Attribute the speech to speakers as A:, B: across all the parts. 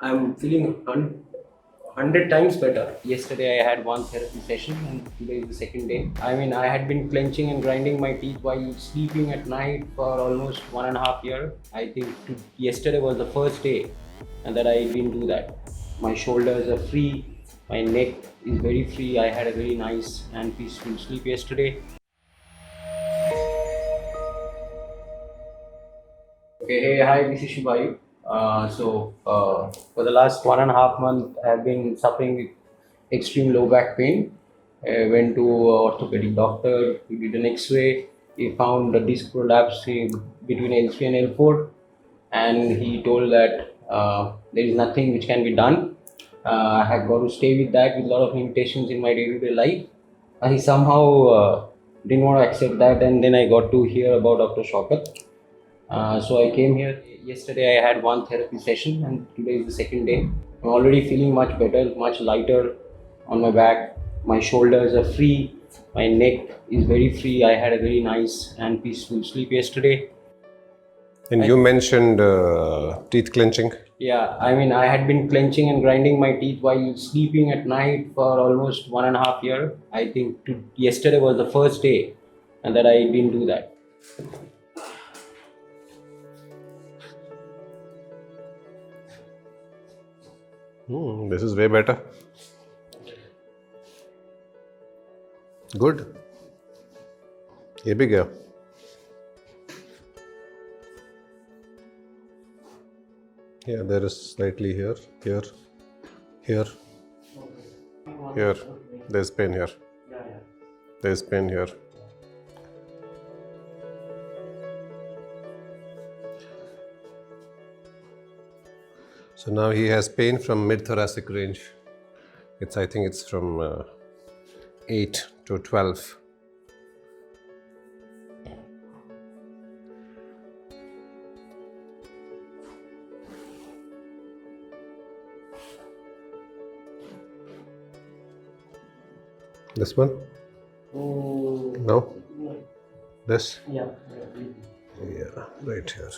A: I'm feeling 100 times better. Yesterday I had one therapy session and today is the second day. I mean, I had been clenching and grinding my teeth while sleeping at night for almost 1.5 years. I think yesterday was the first day and that I didn't do that. My shoulders are free, my neck is very free. I had a very nice and peaceful sleep yesterday. Okay, hey, hi, this is Shubhayu. For the last 1.5 months, I have been suffering with extreme low back pain. I went to a orthopedic doctor. He did an X-ray. He found a disc prolapse between L3 and L4, and he told that there is nothing which can be done. I had got to stay with that with a lot of limitations in my day-to-day life. I somehow didn't want to accept that, and then I got to hear about Dr. Shaukat. So I came here yesterday. I had one therapy session, and today is the second day. I'm already feeling much better, much lighter on my back. My shoulders are free. My neck is very free. I had a very nice and peaceful sleep yesterday.
B: And you mentioned teeth clenching.
A: Yeah, I mean, I had been clenching and grinding my teeth while sleeping at night for almost 1.5 years. I think yesterday was the first day, and that I didn't do that.
B: This is way better. Good. ये भी गया. Yeah, there is slightly here, here, here, here. There's pain here. There's pain here. So now he has pain from mid-thoracic range. I think it's from 8 to 12. This one? No? This?
A: Yeah.
B: Yeah, right here.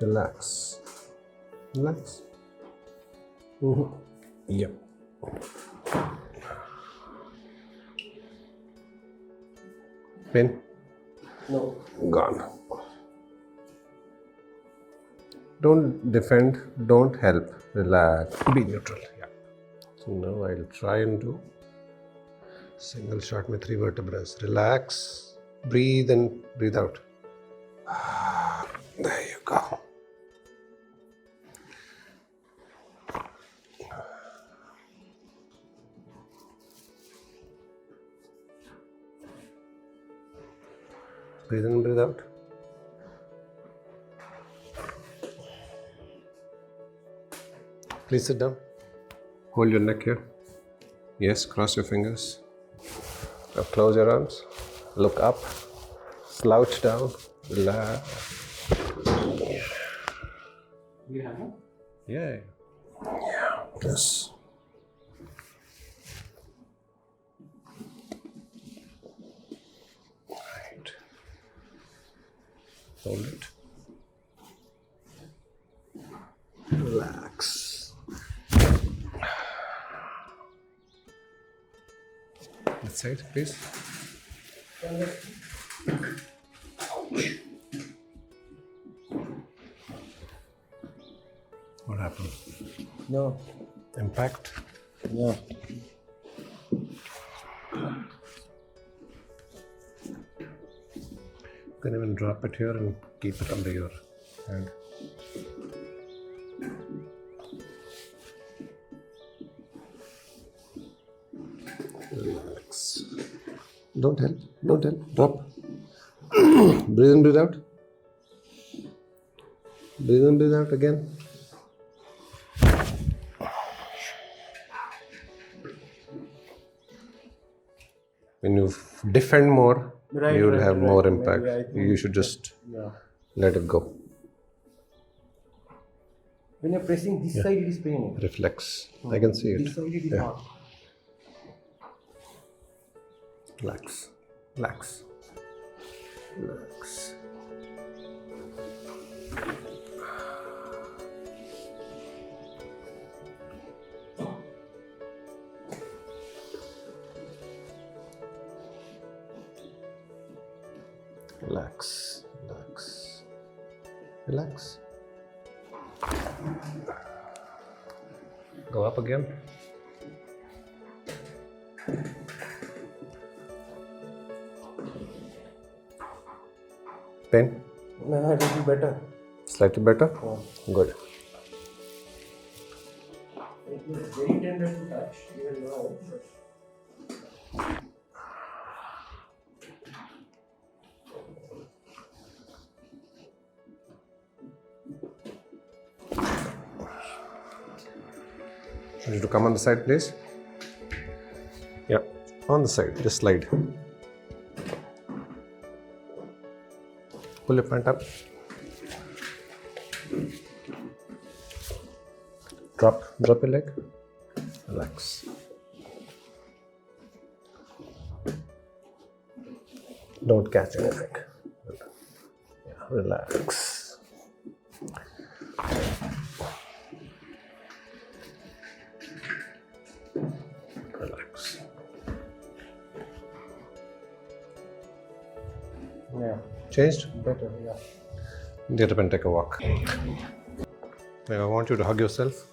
B: Relax. Relax. Yep. Pain?
A: No.
B: Gone. Don't defend, don't help. Relax. Be neutral. Yeah. So now I'll try and do single shot with 3 vertebrae. Relax. Breathe in, breathe out. There you go. Breathe in, breathe out. Please sit down. Hold your neck here. Yes, cross your fingers. Now close your arms. Look up. Slouch down. Relax.
A: You have it?
B: Yeah. Yeah. Yes. Right. Hold it. Relax. This side, please. What happened?
A: No.
B: Impact?
A: No.
B: You can even drop it here and keep it under your hand. Relax. Don't help. Don't help. Drop. Breathe in, breathe out. Breathe in, breathe out again. When you defend more, you will have more impact. You should just let it go.
A: When you're pressing this side, it is paining.
B: Reflex. I can see it.
A: This side, it is not.
B: Relax. Relax. Relax. Relax, relax, relax. Go up again. Pain?
A: No, a little better.
B: Slightly better? Good.
A: It was very tender to touch, even now.
B: I need to come on the side, please. Yeah, on the side. Just slide. Pull your pant up. Drop your leg. Relax. Don't catch anything. Yeah, relax. Relax.
A: Yeah,
B: Changed?
A: better, yeah.
B: Get up and take a walk. Now I want you to hug yourself.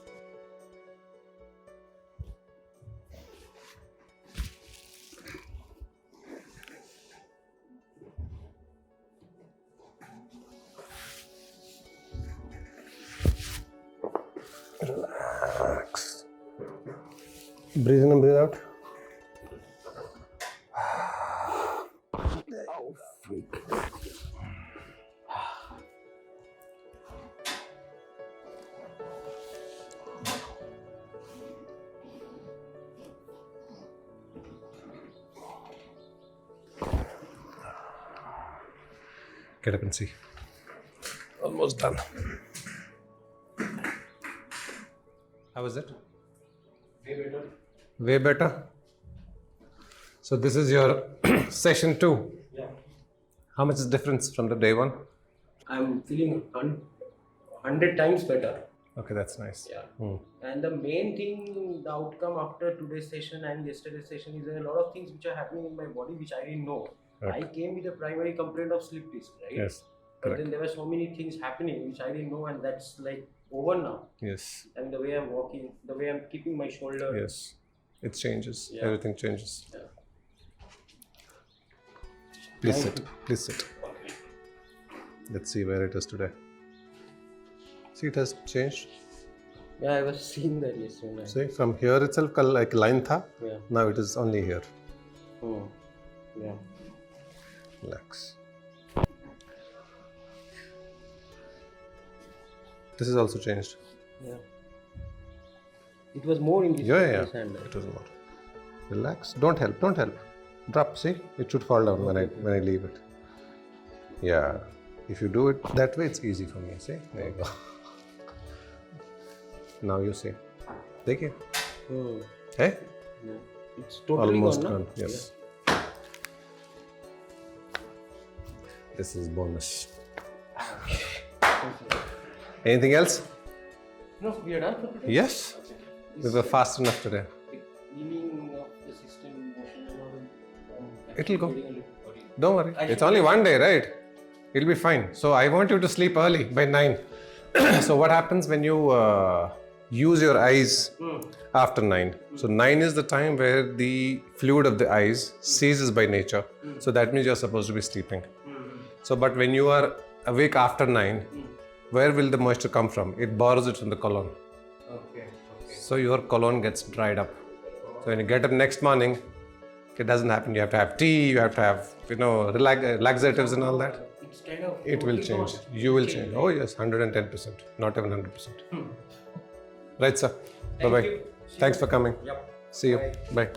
B: Relax. Breathe in and breathe out. Oh, freak. Get up and see. Almost done. How was it?
A: Way better.
B: Way better. So this is your session 2.
A: Yeah.
B: How much is difference from the day 1?
A: I'm feeling 100 times better.
B: Okay, that's nice.
A: Yeah. And the main thing, the outcome after today's session and yesterday's session is there are a lot of things which are happening in my body which I didn't know.
B: Correct.
A: I came with a primary complaint of slip disc, right?
B: Yes.
A: But
B: Correct.
A: then there were so many things happening which I didn't know, and that's like over now.
C: Yes.
A: And the way I'm walking, the way I'm keeping my shoulder.
C: Yes. It changes.
A: Yeah.
C: Everything changes.
A: Yeah.
C: Please
A: Thank
C: sit. Please sit. Let's see where it is today. See, it has changed.
A: Yeah, I was seeing that yesterday.
C: See, from here itself, like line tha.
A: Yeah.
C: Now it is only here.
A: Oh. Yeah.
C: Relax. This is also changed.
A: Yeah. It was more in this
C: Yeah.
A: hand.
C: It was more. Relax. Don't help. Don't help. Drop. See, it should fall down when I leave it. Yeah. If you do it that way, it's easy for me. See, there you go. Now you see. Dekhiye.
A: Hmm.
C: Hey?
A: Yeah. It's totally
C: Almost
A: gone,
C: gone.
A: na?
C: Yes. This is bonus. Anything else?
A: No, we are done for today.
C: Yes. We were fast enough today.
A: The cleaning of the system, motion and all.
C: It'll go.
A: Getting a little worried.
C: Don't worry.
A: I
C: It's
A: should-
C: only one day, right? It'll be fine. So I want you to sleep early by 9. So what happens when you use your eyes after 9? So 9 is the time where the fluid of the eyes ceases by nature. So that means you're supposed to be sleeping. So but when you are awake after 9, where will the moisture come from? It borrows it from the colon.
A: Okay.
C: So your colon gets dried up. So when you get up next morning, it doesn't happen. You have to have tea, you have to have, laxatives and all that.
A: It's kind of.
C: It will change. You will change. Oh yes, 110%. Not even 100%. Right, sir. Bye-bye.
A: you.
C: Thanks for coming.
A: Yep.
C: See you.
A: Bye.
C: Bye.